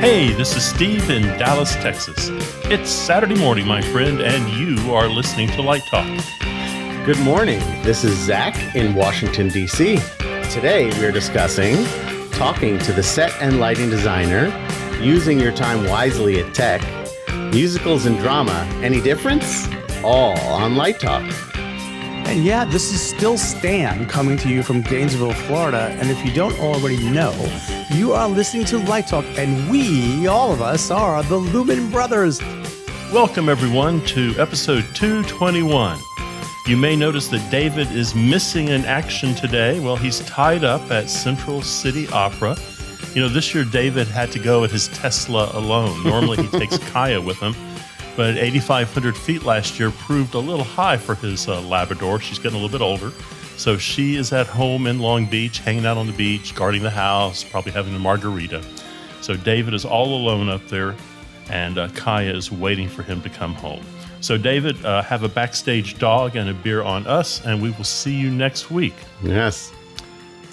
Hey, this is Steve in Dallas, Texas. It's Saturday morning, my friend, and you are listening to Light Talk. Good morning. This is Zach in Washington, D.C. Today we are discussing talking to the set and lighting designer, using your time wisely at tech, musicals and drama. Any difference? All on Light Talk. And yeah, this is still Stan coming to you from Gainesville, Florida. And if you don't already know, you are listening to Light Talk, and we, all of us, are the Lumen Brothers. Welcome, everyone, to episode 221. You may notice that David is missing in action today. Well, he's tied up at Central City Opera. You know, this year David had to go at his Tesla alone. Normally he takes Kaya with him. But 8,500 feet last year proved a little high for his Labrador. She's getting a little bit older. So she is at home in Long Beach, hanging out on the beach, guarding the house, probably having a margarita. So David is all alone up there, and Kaya is waiting for him to come home. So David, have a backstage dog and a beer on us, and we will see you next week. Yes.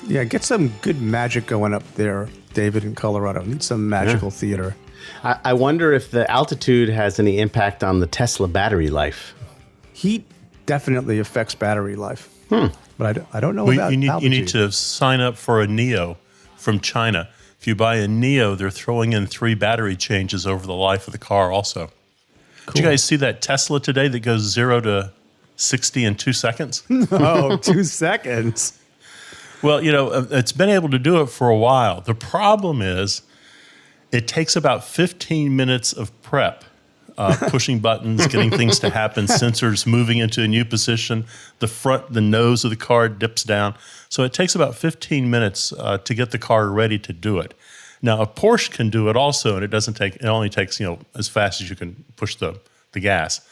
Yeah, get some good magic going up there, David, in Colorado. Need some magical theater. I wonder if the altitude has any impact on the Tesla battery life. Heat definitely affects battery life. But I don't know about altitude. You need to sign up for a Neo from China. If you buy a Neo, they're throwing in 3 battery changes over the life of the car also. Cool. Did you guys see that Tesla today that goes 0 to 60 in 2 seconds? Oh, 2 seconds. Well, you know, it's been able to do it for a while. The problem is it takes about 15 minutes of prep, pushing buttons, getting things to happen, sensors moving into a new position, the nose of the car dips down. So it takes about 15 minutes to get the car ready to do it. Now, a Porsche can do it also, and it only takes, as fast as you can push the gas.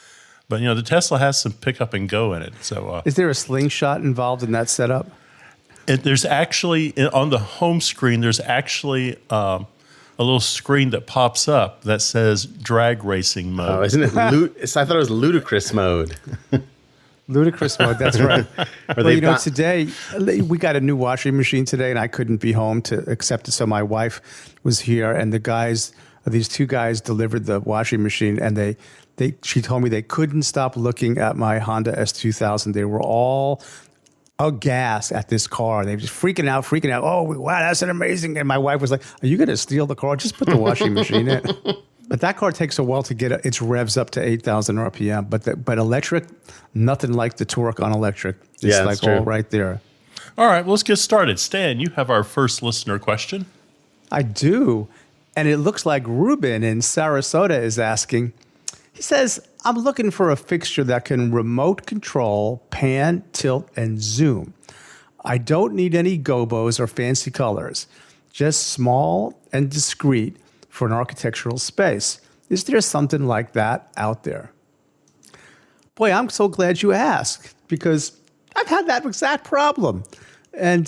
But, the Tesla has some pick up and go in it. So, is there a slingshot involved in that setup? There's actually, on the home screen, there's actually a little screen that pops up that says drag racing mode. Oh, isn't it? I thought it was ludicrous mode. Ludicrous mode, that's right. Today, we got a new washing machine today, and I couldn't be home to accept it, so my wife was here, and these 2 guys delivered the washing machine, and she told me they couldn't stop looking at my Honda S2000. They were all aghast at this car. They were just freaking out. Oh, wow, that's an amazing. And my wife was like, are you going to steal the car? Just put the washing machine in. But that car takes a while to get its revs up to 8,000 RPM. But electric, nothing like the torque on electric. It's like all right there. All right, well, let's get started. Stan, you have our first listener question. I do. And it looks like Ruben in Sarasota is asking. He says, I'm looking for a fixture that can remote control, pan, tilt, and zoom. I don't need any gobos or fancy colors, just small and discreet for an architectural space. Is there something like that out there? Boy, I'm so glad you asked, because I've had that exact problem and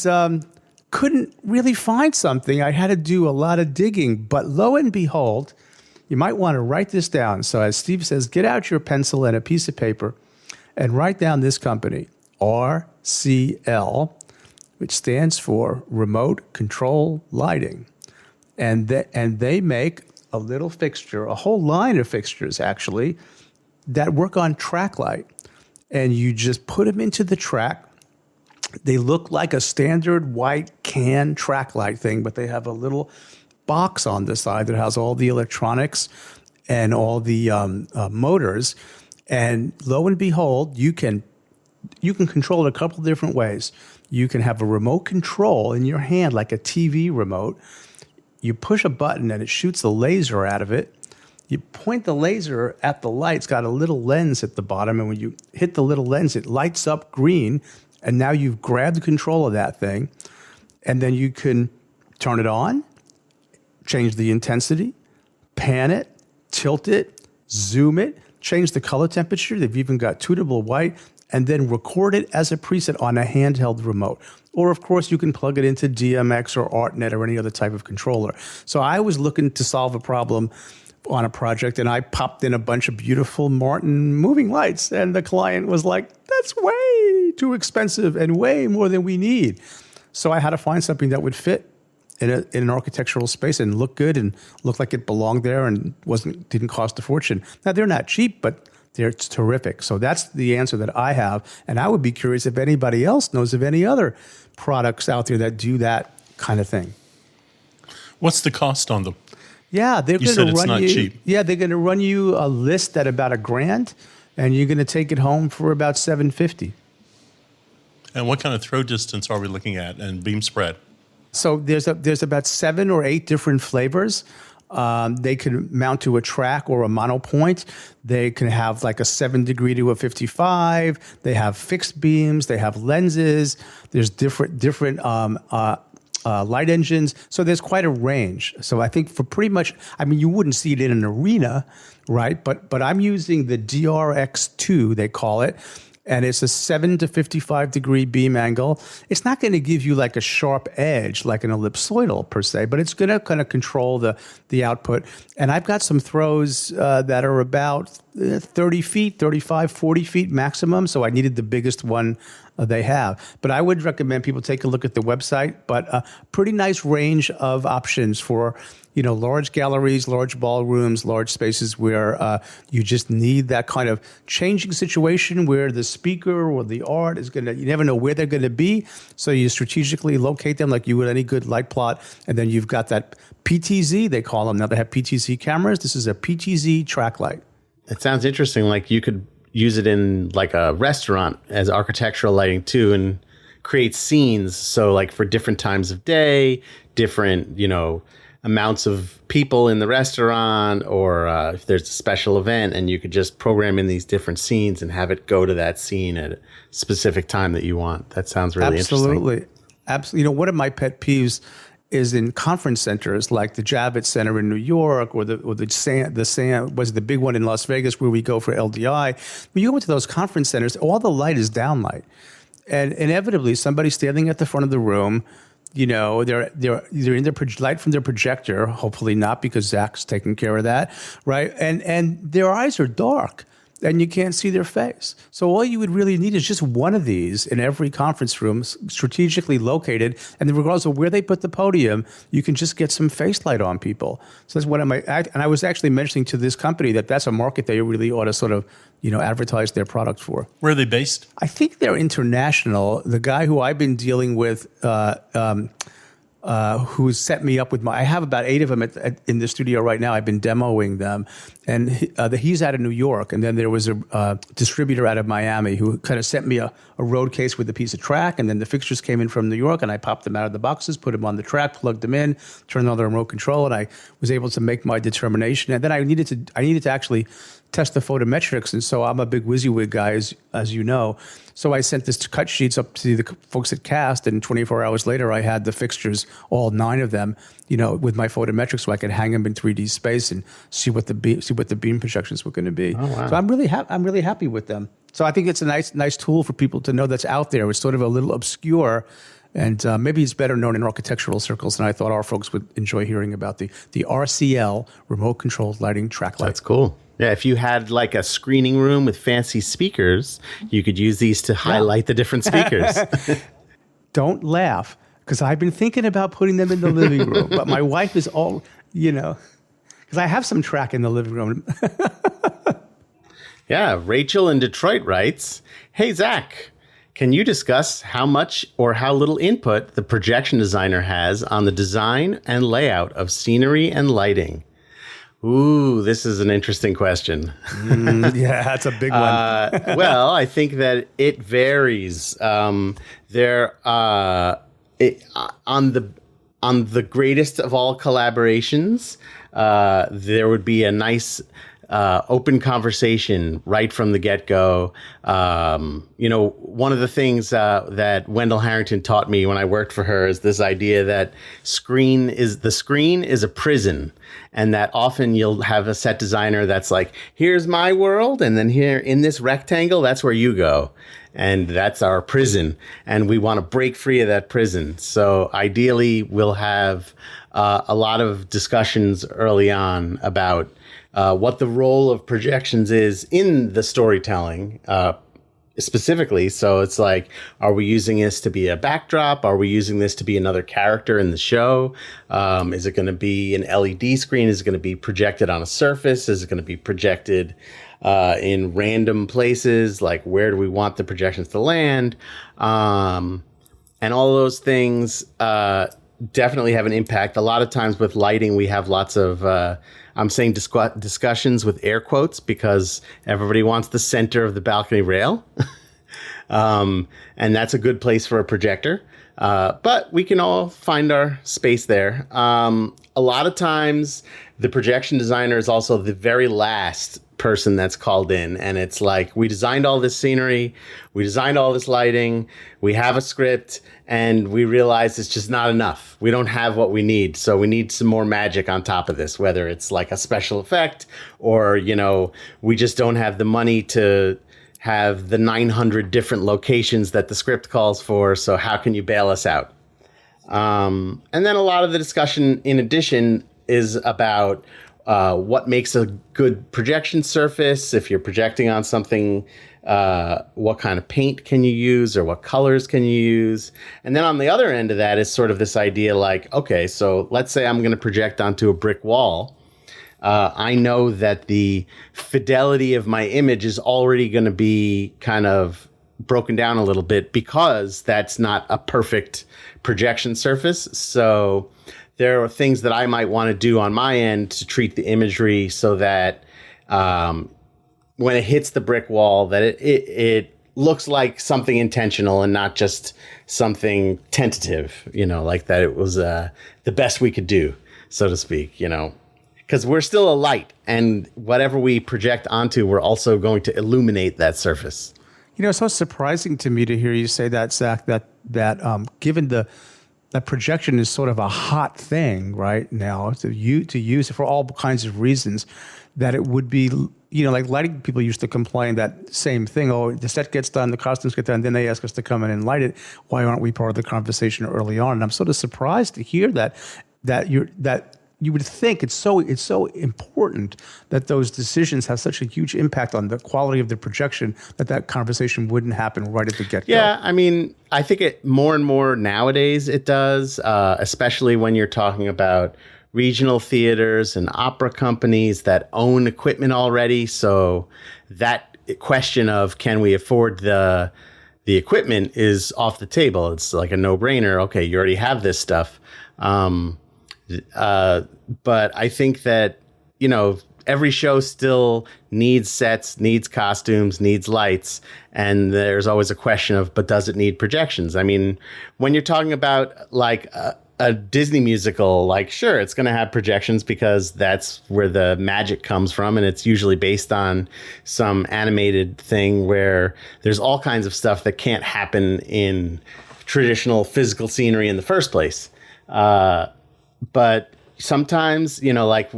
couldn't really find something. I had to do a lot of digging, but lo and behold, you might want to write this down. So as Steve says, get out your pencil and a piece of paper and write down this company, RCL, which stands for Remote Control Lighting. And they make a little fixture, a whole line of fixtures, actually, that work on track light. And you just put them into the track. They look like a standard white can track light thing, but they have a little box on the side that has all the electronics and all the motors, and lo and behold, you can control it a couple different ways. You can have a remote control in your hand, like a TV remote. You push a button and it shoots a laser out of it. You point the laser at the light. It's got a little lens at the bottom, and when you hit the little lens, it lights up green, and now you've grabbed control of that thing, and then you can turn it on, change the intensity, pan it, tilt it, zoom it, change the color temperature. They've even got tunable white, and then record it as a preset on a handheld remote. Or, of course, you can plug it into DMX or ArtNet or any other type of controller. So I was looking to solve a problem on a project, and I popped in a bunch of beautiful Martin moving lights, and the client was like, that's way too expensive and way more than we need. So I had to find something that would fit in an architectural space and look good and look like it belonged there and didn't cost a fortune. Now, they're not cheap, but they're terrific. So that's the answer that I have. And I would be curious if anybody else knows of any other products out there that do that kind of thing. What's the cost on them? Yeah, they're You going said to it's run not you. cheap. Yeah, they're going to run you a list at about $1,000, and you're going to take it home for about $750. And what kind of throw distance are we looking at and beam spread? So there's about 7 or 8 different flavors. They can mount to a track or a monopoint. They can have like a 7 degree to a 55. They have fixed beams. They have lenses. There's different light engines. So there's quite a range. So I think for pretty much, I mean, you wouldn't see it in an arena, right? But I'm using the DRX2, they call it. And it's a 7 to 55 degree beam angle. It's not going to give you like a sharp edge like an ellipsoidal per se, but it's going to kind of control the output. And I've got some throws that are about 30 feet, 35, 40 feet maximum. So I needed the biggest one they have. But I would recommend people take a look at the website. But a pretty nice range of options for, large galleries, large ballrooms, large spaces where you just need that kind of changing situation where the speaker or the art is you never know where they're going to be. So you strategically locate them like you would any good light plot. And then you've got that PTZ, they call them. Now they have PTZ cameras. This is a PTZ track light. It sounds interesting. Like you could use it in like a restaurant as architectural lighting too, and create scenes. So like for different times of day, different, amounts of people in the restaurant, or if there's a special event, and you could just program in these different scenes and have it go to that scene at a specific time that you want. That sounds really interesting. Absolutely. One of my pet peeves is in conference centers like the Javits Center in New York or the big one in Las Vegas where we go for LDI. When you go into those conference centers, all the light is downlight. And inevitably, somebody's standing at the front of the room. They're either in their light from their projector, hopefully not because Zach's taking care of that, right? And their eyes are dark and you can't see their face. So all you would really need is just one of these in every conference room, strategically located. And then regardless of where they put the podium, you can just get some face light on people. So that's one of my, and I was actually mentioning to this company that that's a market they really ought to sort of, advertise their product for. Where are they based? I think they're international. The guy who I've been dealing with, who's set me up with I have about 8 of them in the studio right now. I've been demoing them. And he's out of New York. And then there was a distributor out of Miami who kind of sent me a road case with a piece of track. And then the fixtures came in from New York and I popped them out of the boxes, put them on the track, plugged them in, turned on the remote control, and I was able to make my determination. And then I needed to actually test the photometrics. And so I'm a big WYSIWYG guy, as you know. So I sent this cut sheets up to the folks at Cast, and 24 hours later, I had the fixtures, all 9 of them, with my photometrics, so I could hang them in 3D space and see what the beam projections were going to be. Oh, wow. So I'm really happy with them. So I think it's a nice tool for people to know that's out there. It's sort of a little obscure, and maybe it's better known in architectural circles than I thought our folks would enjoy hearing about the RCL, remote controlled lighting track light. That's cool. Yeah, if you had like a screening room with fancy speakers, you could use these to highlight the different speakers. Don't laugh, because I've been thinking about putting them in the living room, but my wife is all, because I have some track in the living room. Yeah, Rachel in Detroit writes, "Hey, Zach, can you discuss how much or how little input the projection designer has on the design and layout of scenery and lighting?" Ooh, this is an interesting question. Yeah, that's a big one. Well, I think that it varies. On the greatest of all collaborations, there would be a nice open conversation right from the get-go. One of the things that Wendell Harrington taught me when I worked for her is this idea that the screen is a prison, and that often you'll have a set designer that's like, here's my world, and then here in this rectangle, that's where you go. And that's our prison, and we want to break free of that prison. So ideally, we'll have a lot of discussions early on about what the role of projections is in the storytelling, specifically. So it's like, are we using this to be a backdrop? Are we using this to be another character in the show? Is it going to be an LED screen? Is it going to be projected on a surface? Is it going to be projected in random places? Like, where do we want the projections to land? And all those things definitely have an impact. A lot of times with lighting, we have lots of, I'm saying discussions with air quotes, because everybody wants the center of the balcony rail. And that's a good place for a projector. But we can all find our space there. A lot of times the projection designer is also the very last person that's called in, and it's like, we designed all this scenery, we designed all this lighting, we have a script, and we realize it's just not enough. We don't have what we need, so we need some more magic on top of this, whether it's like a special effect or, you know, we just don't have the money to have the 900 different locations that the script calls for, so how can you bail us out? And then a lot of the discussion in addition is about what makes a good projection surface. If you're projecting on something, what kind of paint can you use, or what colors can you use? And then on the other end of that is sort of this idea like, okay, so let's say I'm going to project onto a brick wall. I know that the fidelity of my image is already going to be kind of broken down a little bit, because that's not a perfect projection surface. So there are things that I might want to do on my end to treat the imagery so that when it hits the brick wall, that it looks like something intentional and not just something tentative, you know, like that it was the best we could do, so to speak, you know, because we're still a light, and whatever we project onto, we're also going to illuminate that surface. You know, it's so surprising to me to hear you say that, Zach, that given that projection is sort of a hot thing right now to use for all kinds of reasons, that it would be, you know, like lighting people used to complain that same thing. Oh, the set gets done, the costumes get done, then they ask us to come in and light it. Why aren't we part of the conversation early on? And I'm sort of surprised to hear that you would think it's so important that those decisions have such a huge impact on the quality of the projection that conversation wouldn't happen right at the get-go. Yeah, I mean, I think it more and more nowadays it does, especially when you're talking about regional theaters and opera companies that own equipment already. So that question of can we afford the equipment is off the table. It's like a no-brainer. Okay, you already have this stuff. But I think that, you know, every show still needs sets, needs costumes, needs lights. And there's always a question of, but does it need projections? I mean, when you're talking about like a Disney musical, like, sure, it's going to have projections because that's where the magic comes from. And it's usually based on some animated thing where there's all kinds of stuff that can't happen in traditional physical scenery in the first place. But sometimes, you know, like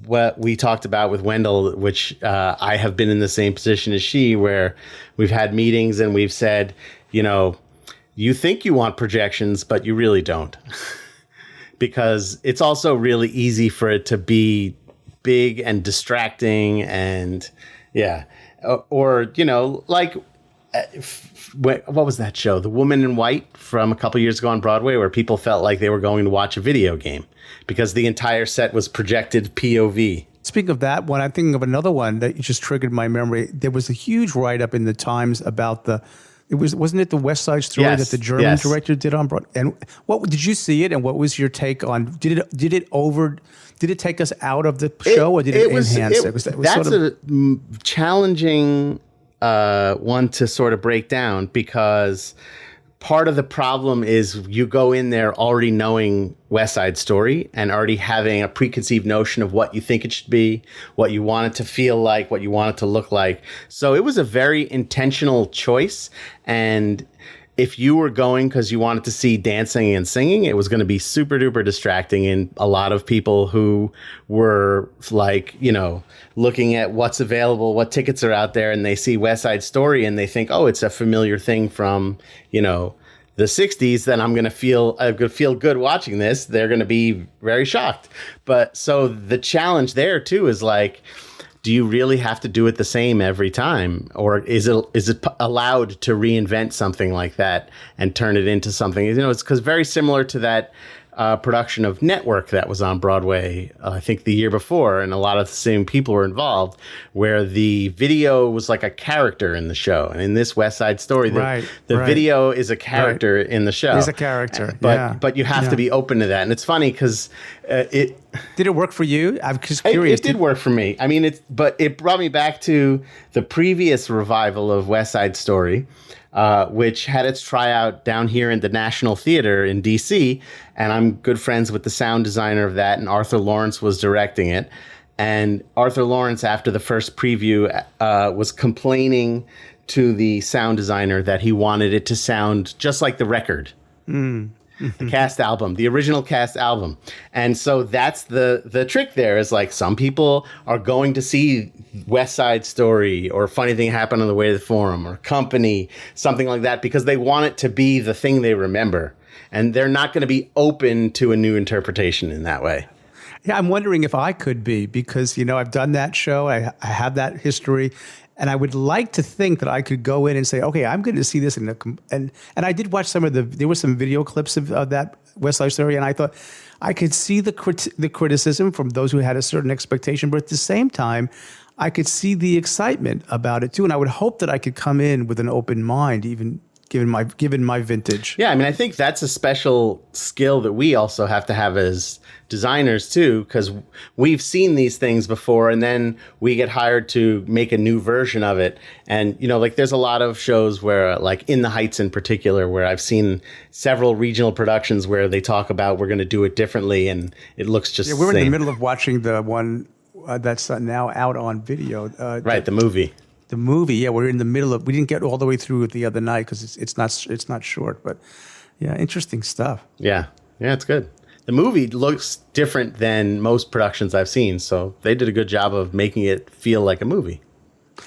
what we talked about with Wendell, which I have been in the same position as she, where we've had meetings and we've said, you know, you think you want projections, but you really don't. Because it's also really easy for it to be big and distracting and, yeah. Or you know, like, what was that show? The Woman in White from a couple years ago on Broadway, where people felt like they were going to watch a video game because the entire set was projected POV. Speaking of that one, I'm thinking of another one that just triggered my memory. There was a huge write-up in the Times about wasn't it the West Side Story that the German director did on Broadway? And what did you see it? And what was your take on? Did it take us out of the show, or did it enhance it? That's a challenging one to sort of break down, because part of the problem is you go in there already knowing West Side Story and already having a preconceived notion of what you think it should be, what you want it to feel like, what you want it to look like. So it was a very intentional choice. And if you were going because you wanted to see dancing and singing, it was going to be super duper distracting. And a lot of people who were like, you know, looking at what's available, what tickets are out there, and they see West Side Story and they think, oh, it's a familiar thing from, you know, the 60s, then I'm going to feel good watching this. They're going to be very shocked. But so the challenge there too is like, do you really have to do it the same every time? Or is it allowed to reinvent something like that and turn it into something? It's because very similar to that production of Network that was on Broadway, I think the year before, and a lot of the same people were involved, where the video was like a character in the show. And in this West Side Story, the video is a character in the show. He's a character, but you have to be open to that. And it's funny because did it work for you? I'm just curious. It did work for me. I mean, but it brought me back to the previous revival of West Side Story, which had its tryout down here in the National Theater in D.C., and I'm good friends with the sound designer of that, and Arthur Lawrence was directing it. And Arthur Lawrence, after the first preview, was complaining to the sound designer that he wanted it to sound just like the record. The cast album, the original cast album. And so that's the trick there, is like some people are going to see West Side Story or Funny Thing Happened on the Way to the Forum or Company, something like that, because they want it to be the thing they remember. And they're not going to be open to a new interpretation in that way. Yeah, I'm wondering if I could be, because, I've done that show. I have that history. And I would like to think that I could go in and say, okay, I'm going to see this. And I did watch there were some video clips of that West Side Story, and I thought I could see the criticism from those who had a certain expectation, but at the same time, I could see the excitement about it too. And I would hope that I could come in with an open mind, even given my vintage. Yeah, I mean, I think that's a special skill that we also have to have as designers too, because we've seen these things before, and then we get hired to make a new version of it. And there's a lot of shows where, like In the Heights in particular, where I've seen several regional productions where they talk about we're going to do it differently, and it looks just the same. We're in the middle of watching the one that's now out on video. The movie. The movie, yeah, we're in the middle of. We didn't get all the way through it the other night because it's not short, but yeah, interesting stuff. Yeah, it's good. The movie looks different than most productions I've seen, so they did a good job of making it feel like a movie.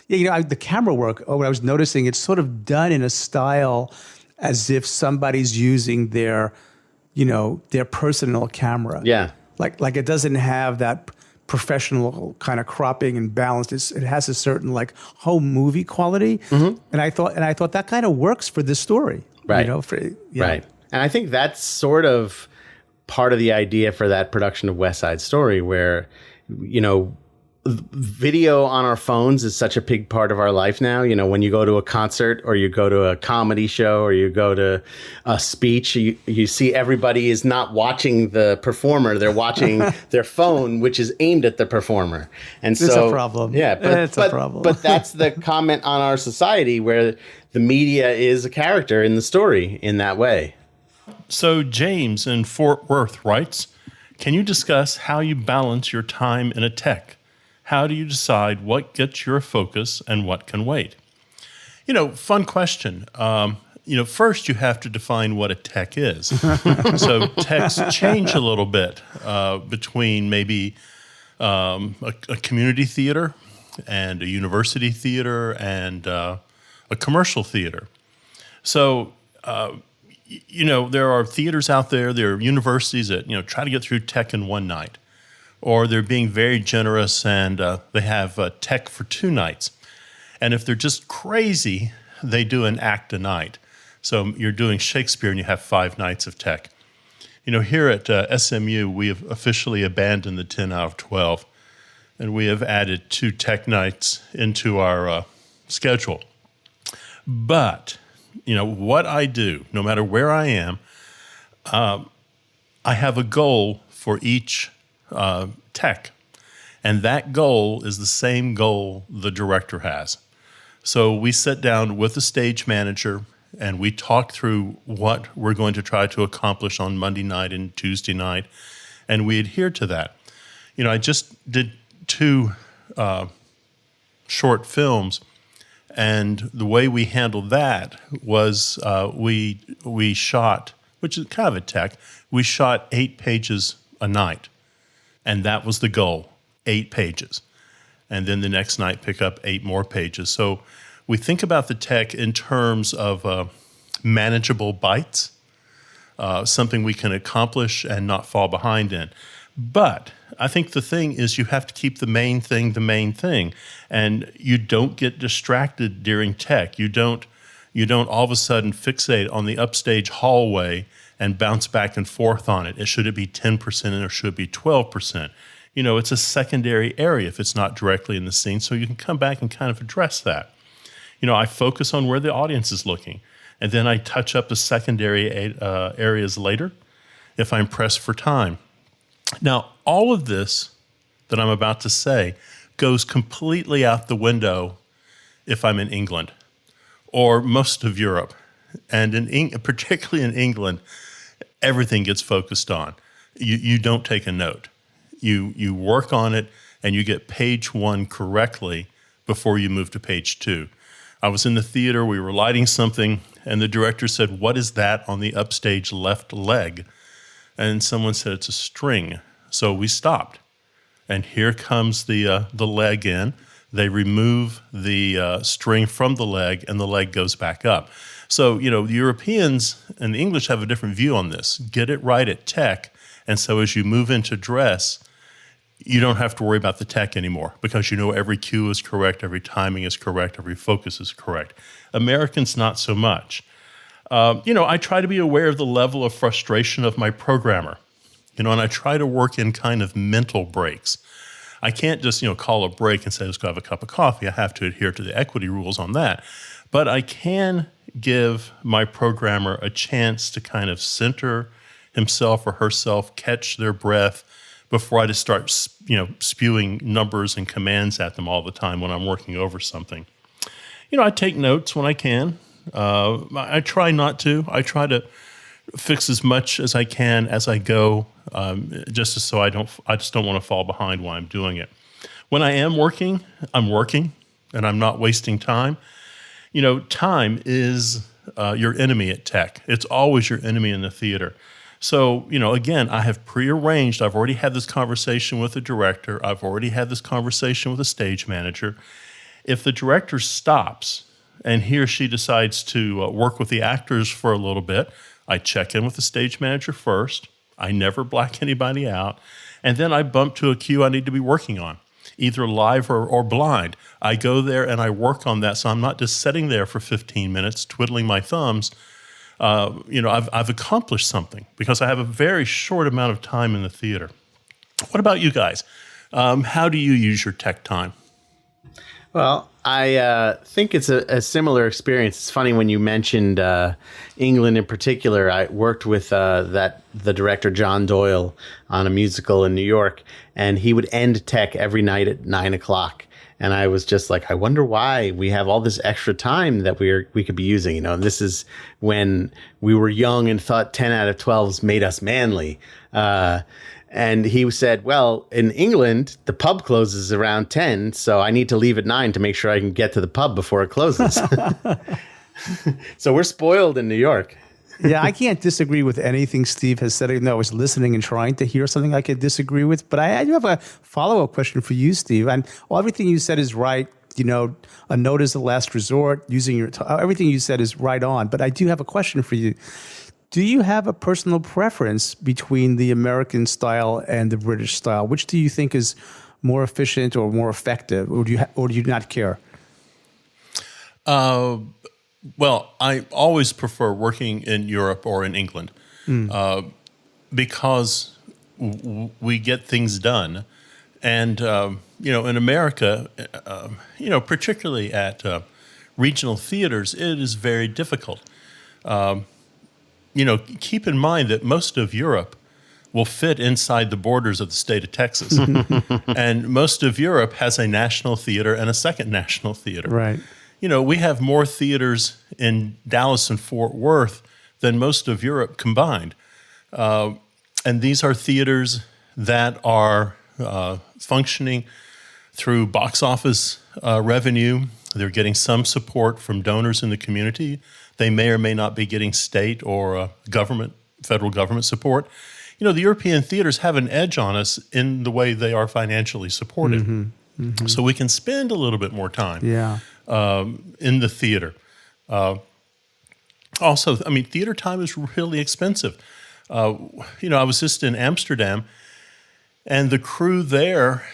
Yeah, the camera work. What I was noticing, it's sort of done in a style as if somebody's using their personal camera. Yeah, like it doesn't have that professional kind of cropping and balance. It has a certain like home movie quality, and I thought that kind of works for this story, right? Right, and I think that's sort of part of the idea for that production of West Side Story, where video on our phones is such a big part of our life now. When you go to a concert or you go to a comedy show or you go to a speech, you see everybody is not watching the performer. They're watching their phone, which is aimed at the performer. And it's a problem. Yeah, it's a problem. But that's the comment on our society, where the media is a character in the story in that way. So James in Fort Worth writes, can you discuss how you balance your time in a tech? How do you decide what gets your focus and what can wait? Fun question. First you have to define what a tech is. So techs change a little bit between maybe a community theater and a university theater and a commercial theater. So, there are theaters out there are universities that, try to get through tech in one night. Or they're being very generous and they have tech for 2 nights. And if they're just crazy, they do an act a night. So you're doing Shakespeare and you have 5 nights of tech. Here at SMU, we have officially abandoned the 10 out of 12. And we have added 2 tech nights into our schedule. But, what I do, no matter where I am, I have a goal for each tech. And that goal is the same goal the director has. So we sit down with the stage manager and we talk through what we're going to try to accomplish on Monday night and Tuesday night, and we adhere to that. I just did 2 short films, and the way we handled that was we shot, which is kind of a tech, we shot 8 pages a night. And that was the goal, 8 pages. And then the next night, pick up 8 more pages. So we think about the tech in terms of manageable bites, something we can accomplish and not fall behind in. But I think the thing is you have to keep the main thing, and you don't get distracted during tech. You don't all of a sudden fixate on the upstage hallway and bounce back and forth on it. Should it be 10% or should it be 12%? It's a secondary area if it's not directly in the scene, so you can come back and kind of address that. I focus on where the audience is looking, and then I touch up the secondary areas later if I'm pressed for time. Now, all of this that I'm about to say goes completely out the window if I'm in England or most of Europe. And particularly in England, everything gets focused on. You don't take a note. You work on it, and you get page 1 correctly before you move to page 2. I was in the theater, we were lighting something, and the director said, "What is that on the upstage left leg?" And someone said, "It's a string." So we stopped. And here comes the leg in. They remove the string from the leg, and the leg goes back up. So, the Europeans and the English have a different view on this. Get it right at tech. And so as you move into dress, you don't have to worry about the tech anymore because every cue is correct, every timing is correct, every focus is correct. Americans, not so much. I try to be aware of the level of frustration of my programmer, and I try to work in kind of mental breaks. I can't just, call a break and say, let's go have a cup of coffee. I have to adhere to the equity rules on that. But I can give my programmer a chance to kind of center himself or herself, catch their breath before I just start, spewing numbers and commands at them all the time when I'm working over something. I take notes when I can. I try not to. I try to fix as much as I can as I go, just so I just don't want to fall behind while I'm doing it. When I am working, I'm working, and I'm not wasting time. Time is your enemy at tech. It's always your enemy in the theater. So, again, I have prearranged. I've already had this conversation with the director. I've already had this conversation with the stage manager. If the director stops and he or she decides to work with the actors for a little bit, I check in with the stage manager first. I never black anybody out. And then I bump to a cue I need to be working on, either live or blind. I go there and I work on that, so I'm not just sitting there for 15 minutes twiddling my thumbs. I've accomplished something because I have a very short amount of time in the theater. What about you guys? How do you use your tech time? Well, I think it's a similar experience. It's funny when you mentioned England in particular. I worked with the director John Doyle on a musical in New York, and he would end tech every night at 9:00. And I was just like, I wonder why we have all this extra time that we could be using. And this is when we were young and thought 10 out of 12s made us manly. And he said, well, in England, the pub closes around 10, so I need to leave at 9 to make sure I can get to the pub before it closes. So we're spoiled in New York. Yeah, I can't disagree with anything Steve has said. Even though I was listening and trying to hear something I could disagree with. But I do have a follow-up question for you, Steve. And everything you said is right. A note is the last resort. Using everything you said is right on. But I do have a question for you. Do you have a personal preference between the American style and the British style? Which do you think is more efficient or more effective, or do you not care? Well, I always prefer working in Europe or in England because we get things done. And, in America, particularly at regional theaters, it is very difficult. Keep in mind that most of Europe will fit inside the borders of the state of Texas. And most of Europe has a national theater and a second national theater. Right. We have more theaters in Dallas and Fort Worth than most of Europe combined. And these are theaters that are functioning through box office revenue. They're getting some support from donors in the community. They may or may not be getting state or federal government support. The European theaters have an edge on us in the way they are financially supported. Mm-hmm. Mm-hmm. So we can spend a little bit more time in the theater. Also, theater time is really expensive. I was just in Amsterdam, And the crew there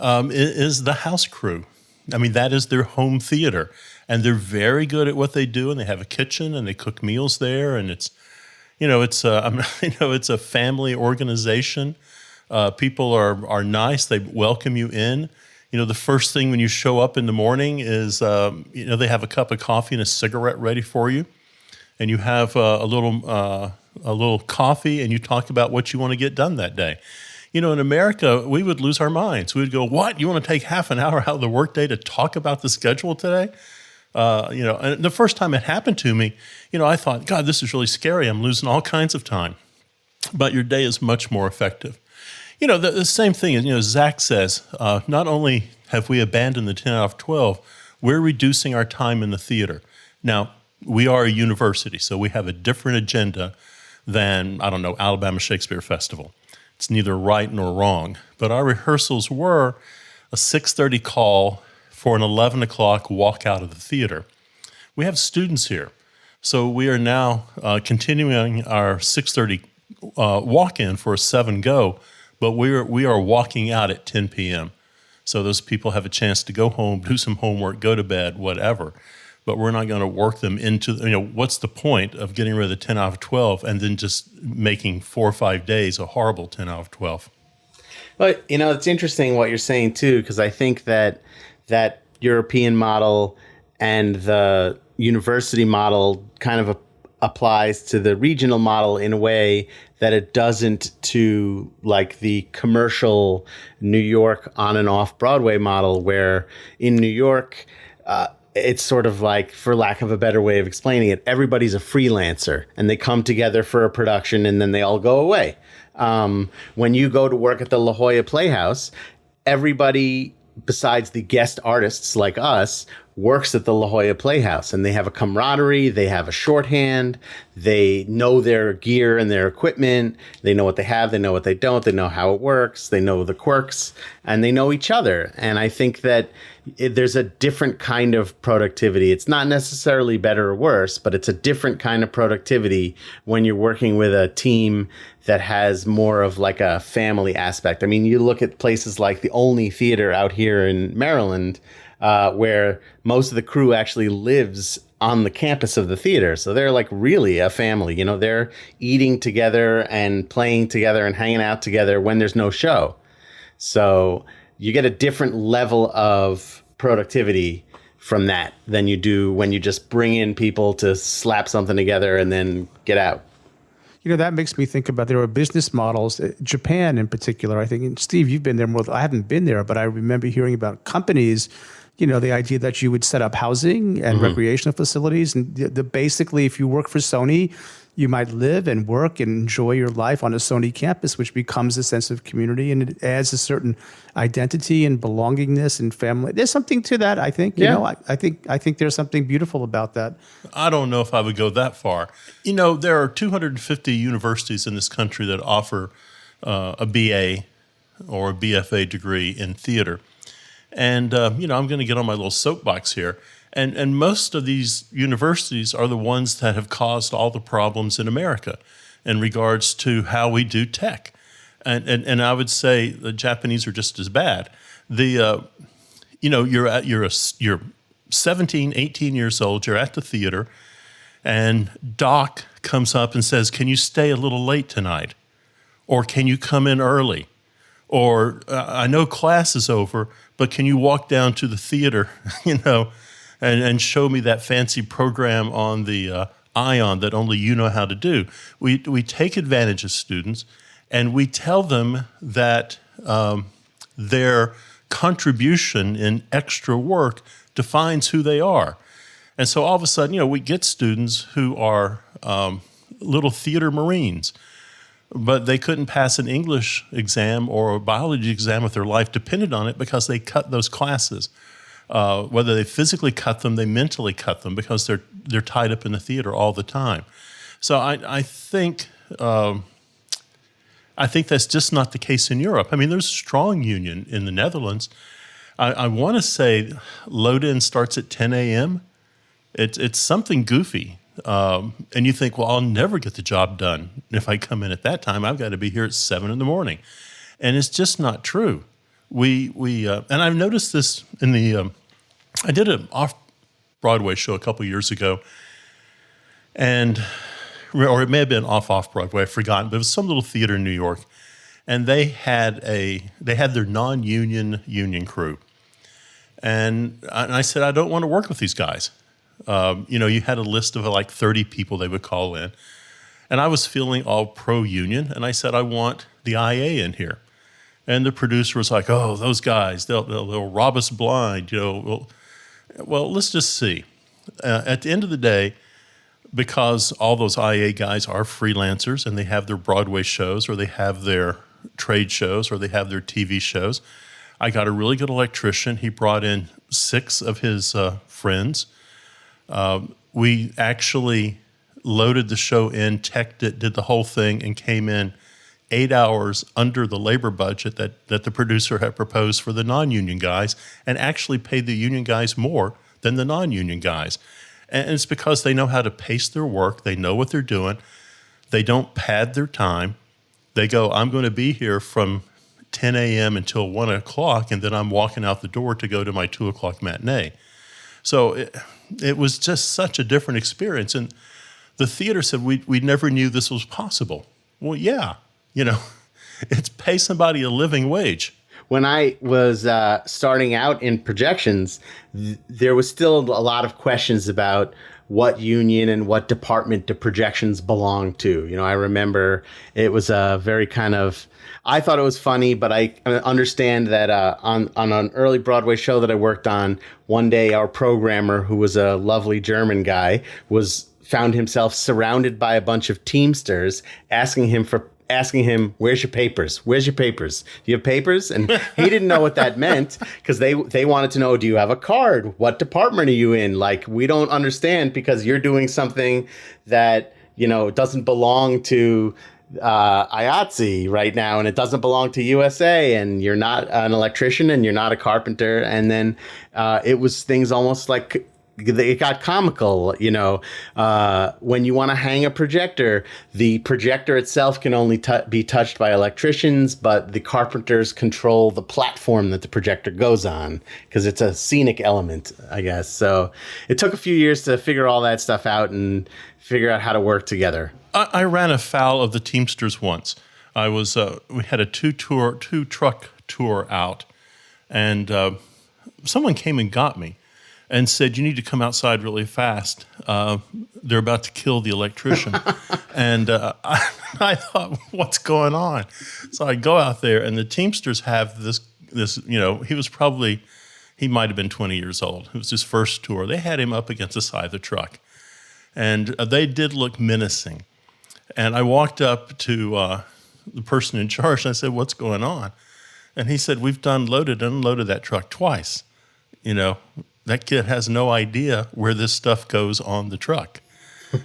is the house crew. I mean, that is their home theater. And they're very good at what they do, and they have a kitchen, and they cook meals there, and it's it's a family organization. People are nice. They welcome you in. The first thing when you show up in the morning is, they have a cup of coffee and a cigarette ready for you, and you have a little coffee, and you talk about what you want to get done that day. In America, we would lose our minds. We would go, "What? You want to take half an hour out of the workday to talk about the schedule today?" And the first time it happened to me, I thought, God, this is really scary. I'm losing all kinds of time. But your day is much more effective. The same thing is, Zach says, not only have we abandoned the 10 out of 12, we're reducing our time in the theater. Now, we are a university, so we have a different agenda than, Alabama Shakespeare Festival. It's neither right nor wrong. But our rehearsals were a 6:30 call for an 11 o'clock walk out of the theater. We have students here. So we are now continuing our 6:30 walk-in for a 7 go, but we are walking out at 10 p.m. So those people have a chance to go home, do some homework, go to bed, whatever. But we're not going to work them into, what's the point of getting rid of the 10 out of 12 and then just making 4 or 5 days a horrible 10 out of 12? Well, it's interesting what you're saying, too, because I think that European model and the university model kind of applies to the regional model in a way that it doesn't to like the commercial New York on and off Broadway model, where in New York, it's sort of like, for lack of a better way of explaining it, everybody's a freelancer and they come together for a production and then they all go away. When you go to work at the La Jolla Playhouse, everybody besides the guest artists like us works at the La Jolla Playhouse, and they have a camaraderie, they have a shorthand, they know their gear and their equipment, they know what they have, they know what they don't, they know how it works, they know the quirks, and they know each other. And I think that there's a different kind of productivity. It's not necessarily better or worse, but it's a different kind of productivity when you're working with a team that has more of like a family aspect. I mean, you look at places like the Olney Theater out here in Maryland, where most of the crew actually lives on the campus of the theater. So they're like really a family. They're eating together and playing together and hanging out together when there's no show. So you get a different level of productivity from that than you do when you just bring in people to slap something together and then get out. That makes me think about there are business models. Japan in particular, I think, and Steve, you've been there more. I haven't been there, but I remember hearing about companies, the idea that you would set up housing and recreational facilities. And basically, if you work for Sony, you might live and work and enjoy your life on a Sony campus, which becomes a sense of community, and it adds a certain identity and belongingness and family. There's something to that, I think. I think there's something beautiful about that. I don't know if I would go that far. There are 250 universities in this country that offer a BA or a BFA degree in theater. And, I'm going to get on my little soapbox here. And most of these universities are the ones that have caused all the problems in America in regards to how we do tech. And I would say the Japanese are just as bad. You're 17, 18 years old, you're at the theater, and Doc comes up and says, "Can you stay a little late tonight?" Or "Can you come in early?" Or "I know class is over, but can you walk down to the theater, and show me that fancy program on the Ion that only you know how to do?" We take advantage of students, and we tell them that their contribution in extra work defines who they are. And so all of a sudden, we get students who are little theater Marines, but they couldn't pass an English exam or a biology exam if their life depended on it because they cut those classes. Whether they physically cut them, they mentally cut them because they're tied up in the theater all the time. So I think that's just not the case in Europe. I mean, there's a strong union in the Netherlands. I want to say load-in starts at 10 a.m. It's something goofy. And you think, well, I'll never get the job done if I come in at that time. I've got to be here at 7 in the morning. And it's just not true. And I've noticed this in I did an off-Broadway show a couple years ago, or it may have been off-Broadway, I've forgotten, but it was some little theater in New York, and they had their non-union union crew. And I said, I don't want to work with these guys. You had a list of like 30 people they would call in. And I was feeling all pro-union, and I said, I want the IA in here. And the producer was like, oh, those guys, they'll rob us blind. Well, let's just see. At the end of the day, because all those IA guys are freelancers and they have their Broadway shows, or they have their trade shows, or they have their TV shows, I got a really good electrician. He brought in 6 of his friends. We actually loaded the show in, teched it, did the whole thing, and came in 8 hours under the labor budget that the producer had proposed for the non-union guys, and actually paid the union guys more than the non-union guys. And it's because they know how to pace their work. They know what they're doing. They don't pad their time. They go, I'm going to be here from 10 a.m. until 1 o'clock, and then I'm walking out the door to go to my 2 o'clock matinee. So it was just such a different experience. And the theater said, we never knew this was possible. Well, yeah, it's pay somebody a living wage. When I was starting out in projections, there was still a lot of questions about what union and what department the projections belong to. I remember it was a very I thought it was funny, but I understand that on an early Broadway show that I worked on, one day our programmer, who was a lovely German guy, found himself surrounded by a bunch of Teamsters asking him, where's your papers? Where's your papers? Do you have papers? And he didn't know what that meant, because they wanted to know, do you have a card? What department are you in? Like, we don't understand, because you're doing something that, doesn't belong to IATSE right now, and it doesn't belong to USA, and you're not an electrician, and you're not a carpenter. And then it was things almost like, it got comical, when you want to hang a projector, the projector itself can only be touched by electricians, but the carpenters control the platform that the projector goes on, because it's a scenic element, I guess. So it took a few years to figure all that stuff out and figure out how to work together. I ran afoul of the Teamsters once. We had a two truck tour out, and someone came and got me and said, you need to come outside really fast. They're about to kill the electrician. And I thought, what's going on? So I go out there, and the Teamsters have this, he might have been 20 years old. It was his first tour. They had him up against the side of the truck. And they did look menacing. And I walked up to the person in charge, and I said, what's going on? And he said, we've loaded and unloaded that truck twice. That kid has no idea where this stuff goes on the truck.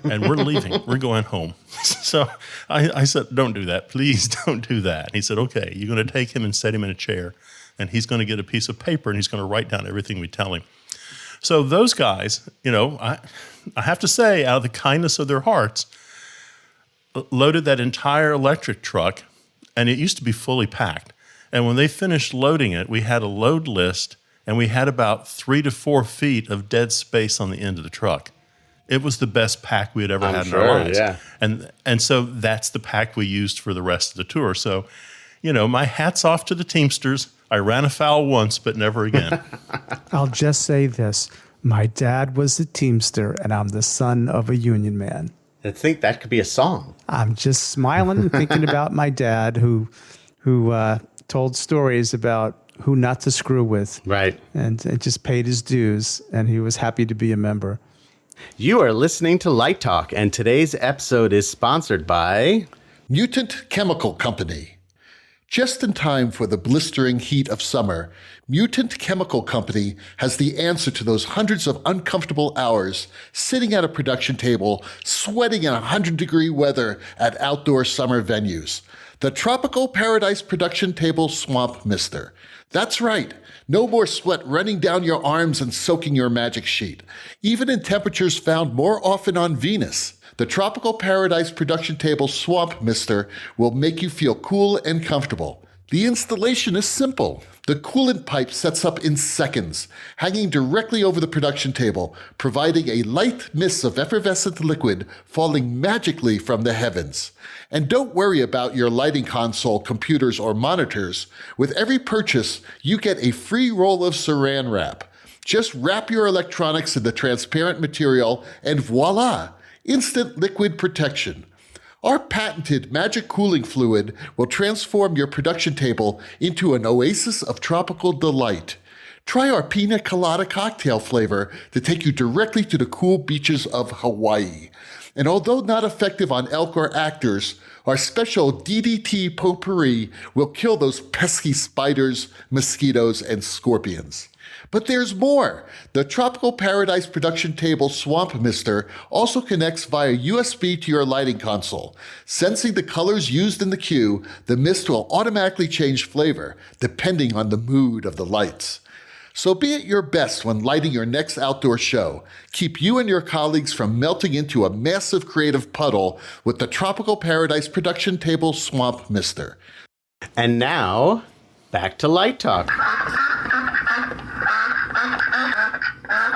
And we're leaving. We're going home. So I said, don't do that. Please don't do that. And he said, okay, you're going to take him and set him in a chair, and he's going to get a piece of paper, and he's going to write down everything we tell him. So those guys, I have to say, out of the kindness of their hearts, loaded that entire electric truck, and it used to be fully packed. And when they finished loading it, we had a load list, and we had about 3 to 4 feet of dead space on the end of the truck. It was the best pack we had ever had in our lives. Yeah. And so that's the pack we used for the rest of the tour. So, my hat's off to the Teamsters. I ran afoul once, but never again. I'll just say this. My dad was a Teamster, and I'm the son of a union man. I think that could be a song. I'm just smiling and thinking about my dad who told stories about who not to screw with. Right. And just paid his dues, and he was happy to be a member. You are listening to Light Talk, and today's episode is sponsored by Mutant Chemical Company. Just in time for the blistering heat of summer, Mutant Chemical Company has the answer to those hundreds of uncomfortable hours sitting at a production table, sweating in 100-degree weather at outdoor summer venues. The Tropical Paradise Production Table Swamp Mister. That's right. No more sweat running down your arms and soaking your magic sheet. Even in temperatures found more often on Venus, the Tropical Paradise Production Table Swamp Mister will make you feel cool and comfortable. The installation is simple. The coolant pipe sets up in seconds, hanging directly over the production table, providing a light mist of effervescent liquid falling magically from the heavens. And don't worry about your lighting console, computers, or monitors. With every purchase, you get a free roll of saran wrap. Just wrap your electronics in the transparent material and voila, instant liquid protection. Our patented magic cooling fluid will transform your production table into an oasis of tropical delight. Try our pina colada cocktail flavor to take you directly to the cool beaches of Hawaii. And although not effective on elk or actors, our special DDT potpourri will kill those pesky spiders, mosquitoes, and scorpions. But there's more. The Tropical Paradise Production Table Swamp Mister also connects via USB to your lighting console. Sensing the colors used in the cue, the mist will automatically change flavor, depending on the mood of the lights. So be at your best when lighting your next outdoor show. Keep you and your colleagues from melting into a massive creative puddle with the Tropical Paradise Production Table Swamp Mister. And now, back to Light Talk.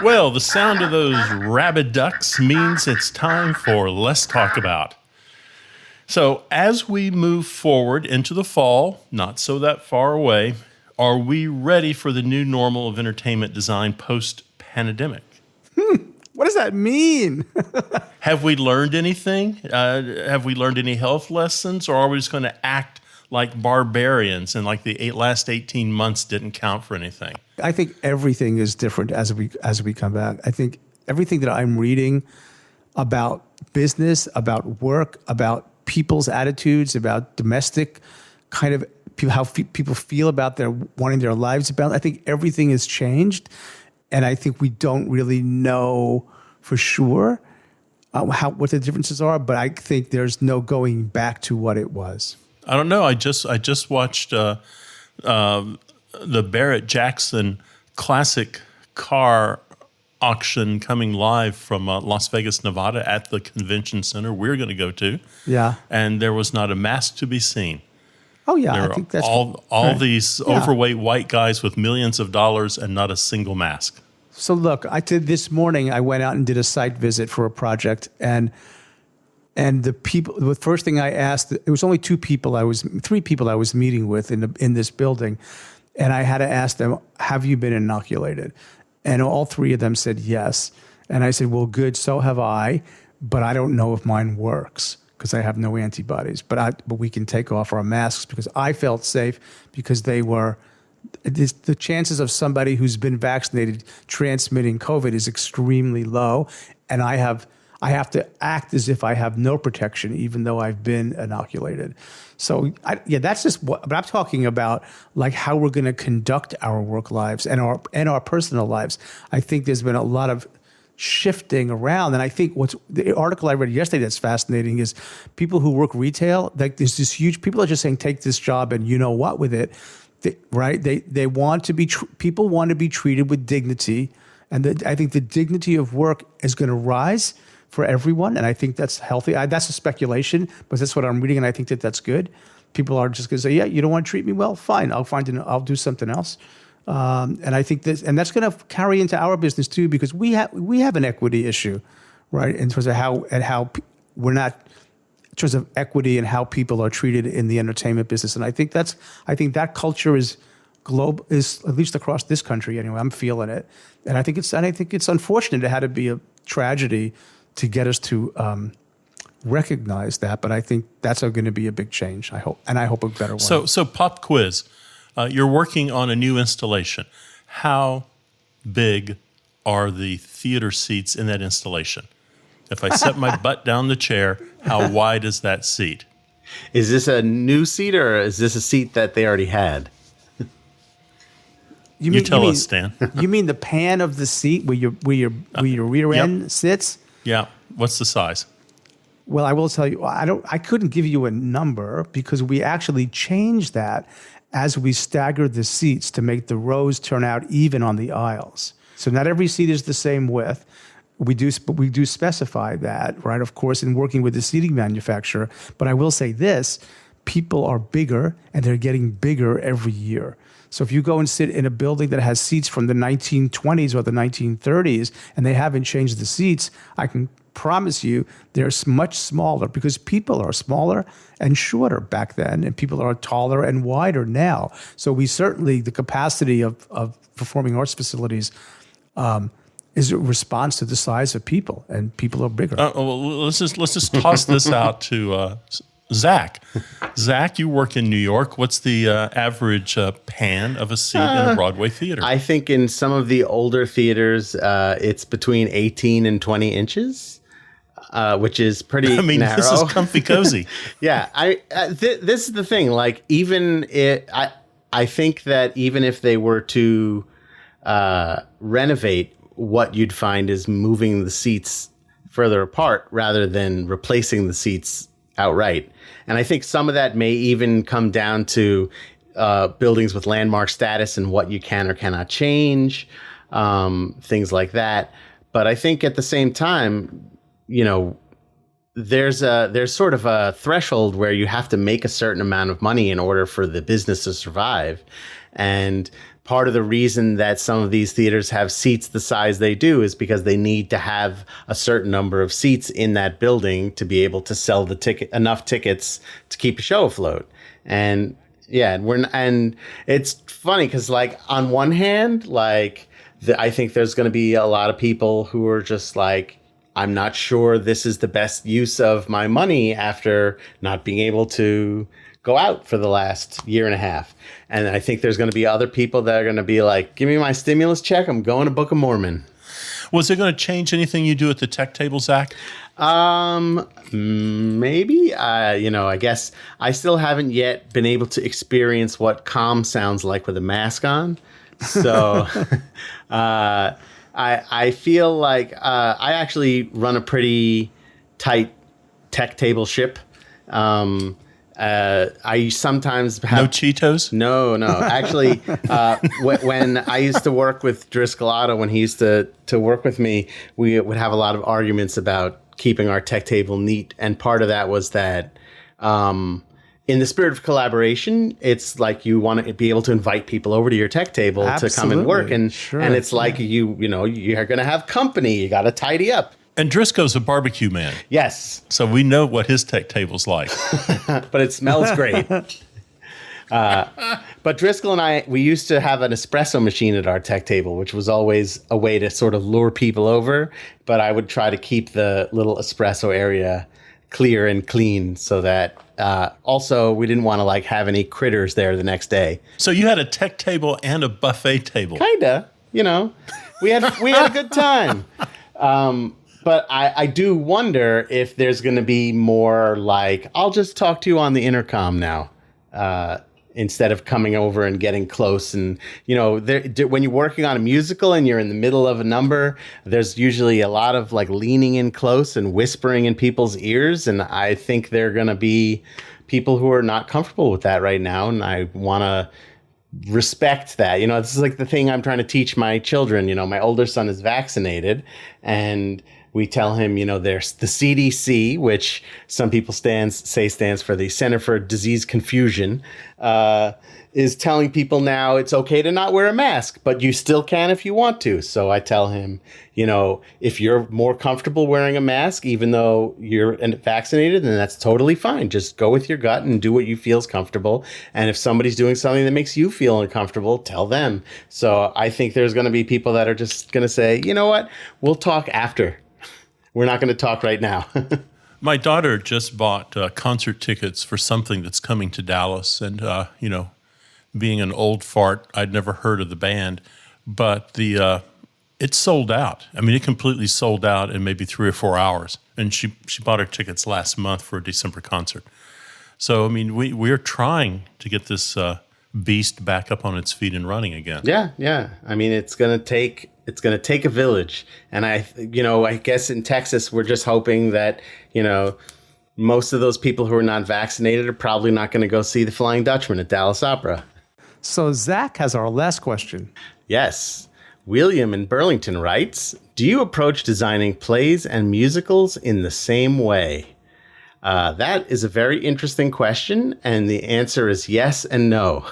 Well, the sound of those rabid ducks means it's time for Let's Talk About. So as we move forward into the fall, not so that far away, are we ready for the new normal of entertainment design post-pandemic? What does that mean? Have we learned anything? Have we learned any health lessons, or are we just going to act like barbarians and like the last 18 months didn't count for anything? I think everything is different as we come back. I think everything that I'm reading about business, about work, about people's attitudes, about domestic kind of how people feel about wanting their lives about, I think everything has changed. And I think we don't really know for sure what the differences are, but I think there's no going back to what it was. I don't know. I just watched the Barrett Jackson classic car auction coming live from Las Vegas, Nevada at the convention center we're going to go to. Yeah. And there was not a mask to be seen. Oh, yeah. There I think that's all right. these overweight white guys with millions of dollars and not a single mask. So look, this morning I went out and did a site visit for a project, and the first thing I asked, it was only three people I was meeting with in this building, and I had to ask them, have you been inoculated? And all three of them said yes. And I said, well, good, so have I, but I don't know if mine works because I have no antibodies. But we can take off our masks because I felt safe because the chances of somebody who's been vaccinated transmitting COVID is extremely low, and I have to act as if I have no protection, even though I've been inoculated. So, that's just but I'm talking about like how we're going to conduct our work lives and our personal lives. I think there's been a lot of shifting around, and I think the article I read yesterday that's fascinating is people who work retail. Like there's this huge people are just saying take this job and you know what with it, right? They want to be people want to be treated with dignity, and I think the dignity of work is going to rise for everyone, and I think that's healthy. That's a speculation, but that's what I'm reading, and I think that's good. People are just going to say, "Yeah, you don't want to treat me well? Fine, I'll do something else." And I think that's going to carry into our business too, because we have an equity issue, right? In terms of how we're not, in terms of equity and how people are treated in the entertainment business, and I think that culture is at least across this country anyway. I'm feeling it, and I think it's unfortunate. It had to be a tragedy to get us to recognize that, but I think that's going to be a big change. I hope a better one. So pop quiz. You're working on a new installation. How big are the theater seats in that installation? If I set my butt down the chair, how wide is that seat? Is this a new seat or is this a seat that they already had? You tell us, Stan. You mean the pan of the seat where your rear end sits? Yeah. What's the size? Well, I will tell you, I couldn't give you a number because we actually changed that as we staggered the seats to make the rows turn out even on the aisles. So not every seat is the same width. We do specify that, right? Of course, in working with the seating manufacturer. But I will say this: people are bigger, and they're getting bigger every year. So if you go and sit in a building that has seats from the 1920s or the 1930s, and they haven't changed the seats, I can promise you they're much smaller, because people are smaller and shorter back then, and people are taller and wider now. So we certainly, the capacity of performing arts facilities is a response to the size of people, and people are bigger. Well, let's just toss this out to Zach. Zach, you work in New York. What's the average pan of a seat in a Broadway theater? I think in some of the older theaters, it's between 18 and 20 inches, which is pretty narrow. This is comfy cozy. Yeah, this is the thing. Like, I think that even if they were to renovate, what you'd find is moving the seats further apart rather than replacing the seats outright. And I think some of that may even come down to buildings with landmark status and what you can or cannot change, things like that. But I think at the same time, there's sort of a threshold where you have to make a certain amount of money in order for the business to survive. And part of the reason that some of these theaters have seats the size they do is because they need to have a certain number of seats in that building to be able to sell enough tickets to keep a show afloat. And yeah, and it's funny because, like, on one hand, like, I think there's going to be a lot of people who are just like, I'm not sure this is the best use of my money after not being able to go out for the last year and a half. And I think there's going to be other people that are going to be like, give me my stimulus check. I'm going to Book of Mormon. Was it going to change anything you do at the tech table, Zach? Maybe. I guess I still haven't yet been able to experience what calm sounds like with a mask on. So I feel like I actually run a pretty tight tech table ship. I sometimes have no Cheetos. No. Actually, when I used to work with Driscoll Otto, when he used to work with me, we would have a lot of arguments about keeping our tech table neat. And part of that was that, in the spirit of collaboration, it's like you want to be able to invite people over to your tech table to come and work, and it's like you're going to have company. You got to tidy up. And Driscoll's a barbecue man. Yes. So we know what his tech table's like. But it smells great. But Driscoll and I, we used to have an espresso machine at our tech table, which was always a way to sort of lure people over. But I would try to keep the little espresso area clear and clean so that also we didn't want to have any critters there the next day. So you had a tech table and a buffet table. Kinda, we had a good time. But I do wonder if there's going to be more like, I'll just talk to you on the intercom now, instead of coming over and getting close. And, when you're working on a musical and you're in the middle of a number, there's usually a lot of leaning in close and whispering in people's ears. And I think there are going to be people who are not comfortable with that right now. And I want to respect that. This is the thing I'm trying to teach my children. My older son is vaccinated, and we tell him, there's the CDC, which some people say stands for the Center for Disease Confusion, is telling people now it's okay to not wear a mask, but you still can if you want to. So I tell him, if you're more comfortable wearing a mask, even though you're vaccinated, then that's totally fine. Just go with your gut and do what you feel is comfortable. And if somebody's doing something that makes you feel uncomfortable, tell them. So I think there's going to be people that are just going to say, you know what, we'll talk after. We're not going to talk right now. My daughter just bought concert tickets for something that's coming to Dallas. And, being an old fart, I'd never heard of the band. But it's sold out. I mean, it completely sold out in maybe 3 or 4 hours. And she bought her tickets last month for a December concert. So, I mean, we're trying to get this beast back up on its feet and running again. Yeah. I mean, it's going to take a village. And I guess in Texas, we're just hoping that, most of those people who are not vaccinated are probably not going to go see the Flying Dutchman at Dallas Opera. So Zach has our last question. Yes. William in Burlington writes, do you approach designing plays and musicals in the same way? That is a very interesting question, and the answer is yes and no.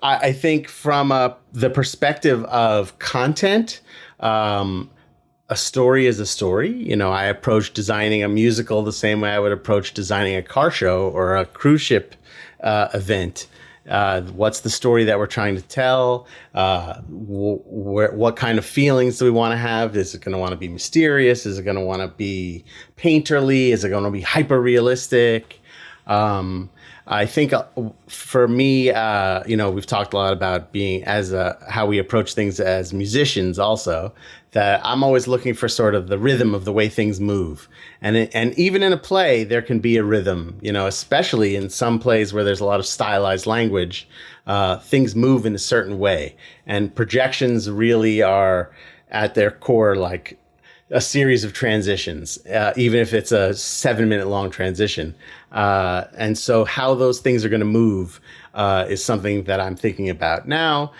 I think from the perspective of content, a story is a story. You know, I approach designing a musical the same way I would approach designing a car show or a cruise ship event. What's the story that we're trying to tell? What kind of feelings do we want to have? Is it going to want to be mysterious? Is it going to want to be painterly? Is it going to be hyper realistic? I think for me, we've talked a lot about being how we approach things as musicians also, that I'm always looking for sort of the rhythm of the way things move. And even in a play, there can be a rhythm, especially in some plays where there's a lot of stylized language, things move in a certain way. And projections really are at their core like a series of transitions, even if it's a 7-minute long transition. And so how those things are going to move is something that I'm thinking about now.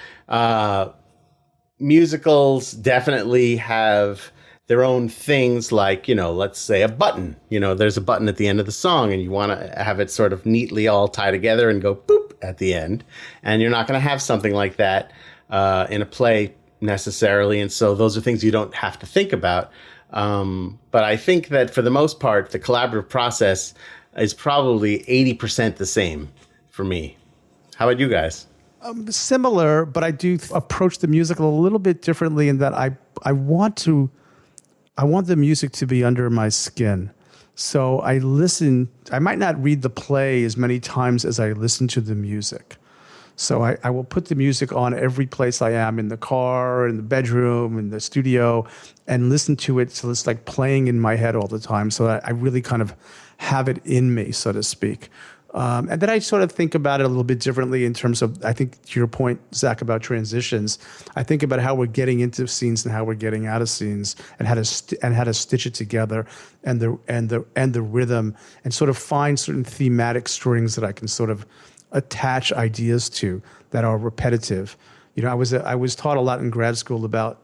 Musicals definitely have their own things, like, let's say a button. There's a button at the end of the song, and you want to have it sort of neatly all tie together and go boop at the end. And you're not going to have something like that in a play necessarily. And so those are things you don't have to think about. But I think that for the most part, the collaborative process is probably 80% the same for me. How about you guys? Similar, but I do approach the musical a little bit differently in that I want the music to be under my skin. So I might not read the play as many times as I listen to the music. So I will put the music on every place I am, in the car, in the bedroom, in the studio, and listen to it so it's like playing in my head all the time, so that I really kind of have it in me, so to speak. And then I sort of think about it a little bit differently in terms of, I think to your point, Zach, about transitions. I think about how we're getting into scenes and how we're getting out of scenes, and how to stitch it together, and the rhythm, and sort of find certain thematic strings that I can sort of attach ideas to that are repetitive. I was taught a lot in grad school about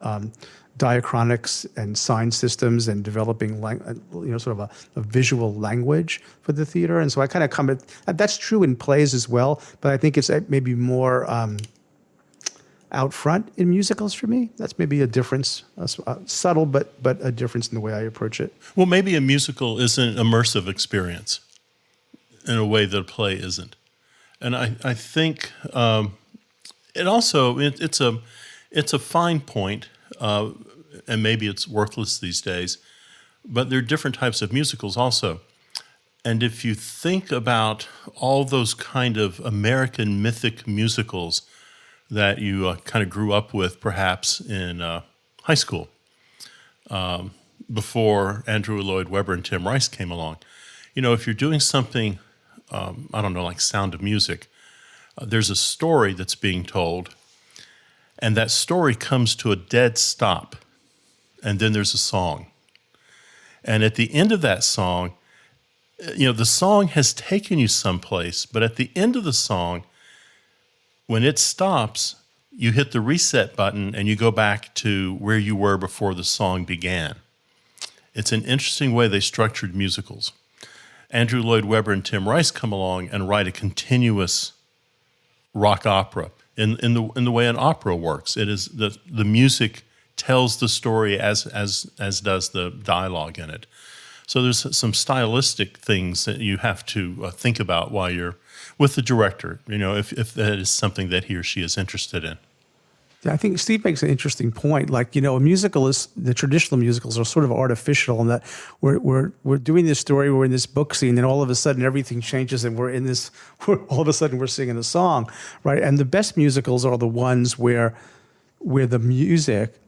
diachronics and sign systems and developing sort of a visual language for the theater. And so I kind of come at that's true in plays as well, but I think it's maybe more out front in musicals for me. That's maybe a difference, subtle, but a difference in the way I approach it. Well, maybe a musical is an immersive experience in a way that a play isn't. And I think it's a fine point, and maybe it's worthless these days, but there are different types of musicals also. And if you think about all those kind of American mythic musicals that you kind of grew up with perhaps in high school, before Andrew Lloyd Webber and Tim Rice came along, if you're doing something like Sound of Music, there's a story that's being told, and that story comes to a dead stop, and then there's a song. And at the end of that song, the song has taken you someplace, but at the end of the song, when it stops, you hit the reset button and you go back to where you were before the song began. It's an interesting way they structured musicals. Andrew Lloyd Webber and Tim Rice come along and write a continuous rock opera in the way an opera works. It is the music tells the story as does the dialogue in it. So there's some stylistic things that you have to think about while you're with the director, if that is something that he or she is interested in. Yeah, I think Steve makes an interesting point. Like, a musical the traditional musicals are sort of artificial in that we're doing this story, we're in this book scene, and all of a sudden everything changes, and all of a sudden we're singing a song, right? And the best musicals are the ones where the music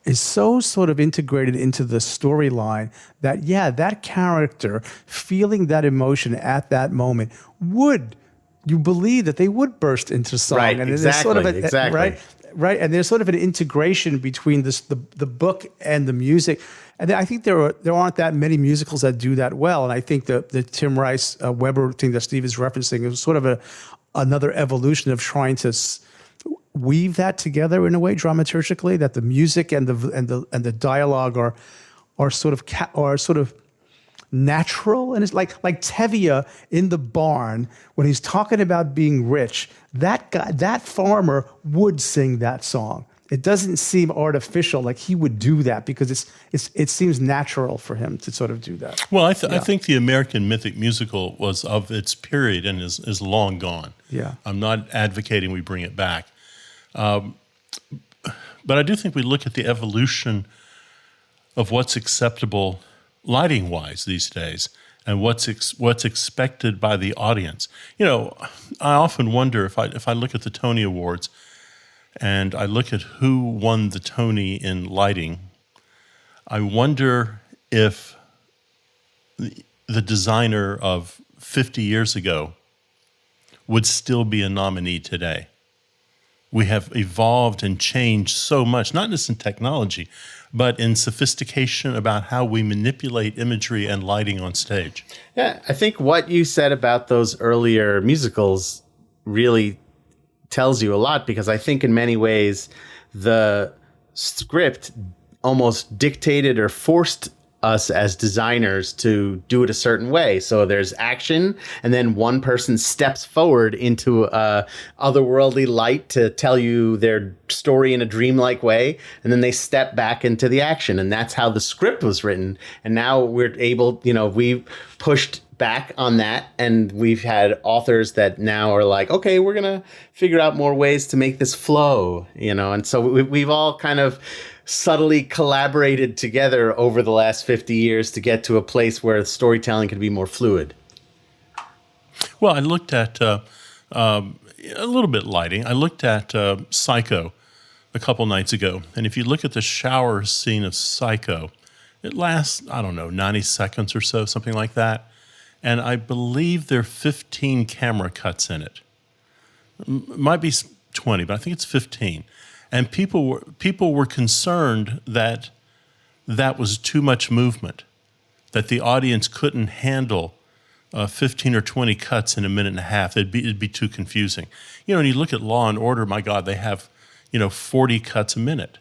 is so sort of integrated into the storyline that, that character feeling that emotion at that moment you believe that they would burst into song. Right, and exactly, there's sort of right? Right, and there's sort of an integration between the book and the music, and I think there aren't that many musicals that do that well. And I think the Tim Rice Weber thing that Steve is referencing is sort of another evolution of trying to weave that together in a way dramaturgically, that the music and the dialogue are sort of natural, and it's like Tevye in the barn when he's talking about being rich. That guy, that farmer, would sing that song. It doesn't seem artificial, like he would do that, because it seems natural for him to sort of do that. Well, I think the American Mythic Musical was of its period and is long gone. Yeah. I'm not advocating we bring it back. But I do think we look at the evolution of what's acceptable lighting-wise these days and what's expected by the audience. You know, I often wonder if I look at the Tony Awards and I look at who won the Tony in lighting, I wonder if the designer of 50 years ago would still be a nominee today. We have evolved and changed so much, not just in technology, but in sophistication about how we manipulate imagery and lighting on stage. Yeah, I think what you said about those earlier musicals really tells you a lot, because I think in many ways the script almost dictated or forced us as designers to do it a certain way. So there's action, and then one person steps forward into a otherworldly light to tell you their story in a dreamlike way, and then they step back into the action, and that's how the script was written. And now we're able, we've pushed back on that, and we've had authors that now are like, okay, we're gonna figure out more ways to make this flow, and so we've all kind of subtly collaborated together over the last 50 years to get to a place where storytelling can be more fluid. Well, I looked at a little bit lighting. I looked at Psycho a couple nights ago, and if you look at the shower scene of Psycho, it lasts, 90 seconds or so, something like that. And I believe there are 15 camera cuts in it. It might be 20, but I think it's 15. And people were concerned that was too much movement, that the audience couldn't handle 15 or 20 cuts in a minute and a half. It'd be too confusing. When you look at Law and Order, my God, they have 40 cuts a minute.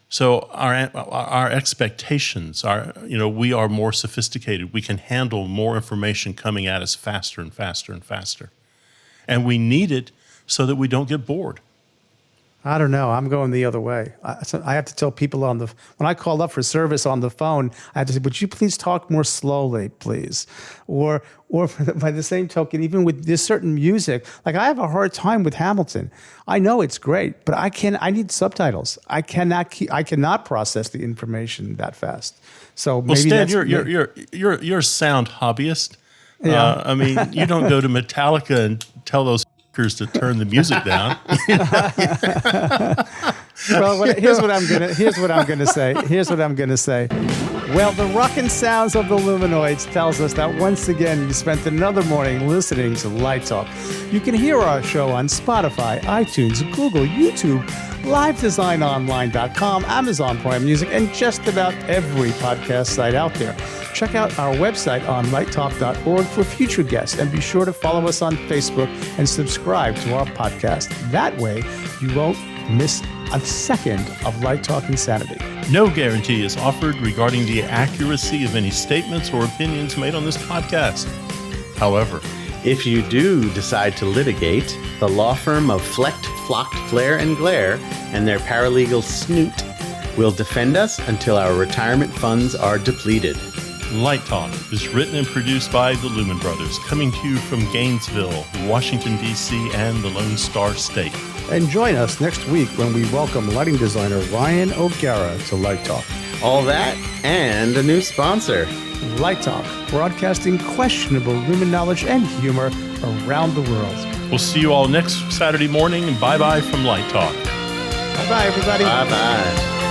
So our expectations are, we are more sophisticated. We can handle more information coming at us faster and faster and faster. And we need it so that we don't get bored. I don't know. I'm going the other way. I have to tell people when I call up for service on the phone, I have to say, would you please talk more slowly, please? Or by the same token, even with this certain music, like I have a hard time with Hamilton. I know it's great, but I need subtitles. I cannot process the information that fast. So maybe Stan, you're a sound hobbyist. Yeah. You don't go to Metallica and tell those to turn the music down. Well, here's what I'm gonna say. Well, the rockin' sounds of the Luminoids tells us that once again you spent another morning listening to Light Talk. You can hear our show on Spotify, iTunes, Google, YouTube, livedesignonline.com, Amazon Prime Music, and just about every podcast site out there. Check out our website on lighttalk.org for future guests, and be sure to follow us on Facebook and subscribe to our podcast. That way, you won't miss a second of Light Talk insanity. No guarantee is offered regarding the accuracy of any statements or opinions made on this podcast. However, if you do decide to litigate, the law firm of Flecht, Flocked, Flare, and Glare and their paralegal Snoot will defend us until our retirement funds are depleted. Light Talk is written and produced by the Lumen Brothers, coming to you from Gainesville, Washington, D.C., and the Lone Star State. And join us next week when we welcome lighting designer Ryan O'Gara to Light Talk. All that and a new sponsor. Light Talk, broadcasting questionable lumen knowledge and humor around the world. We'll see you all next Saturday morning, and bye-bye from Light Talk. Bye-bye, everybody. Bye-bye.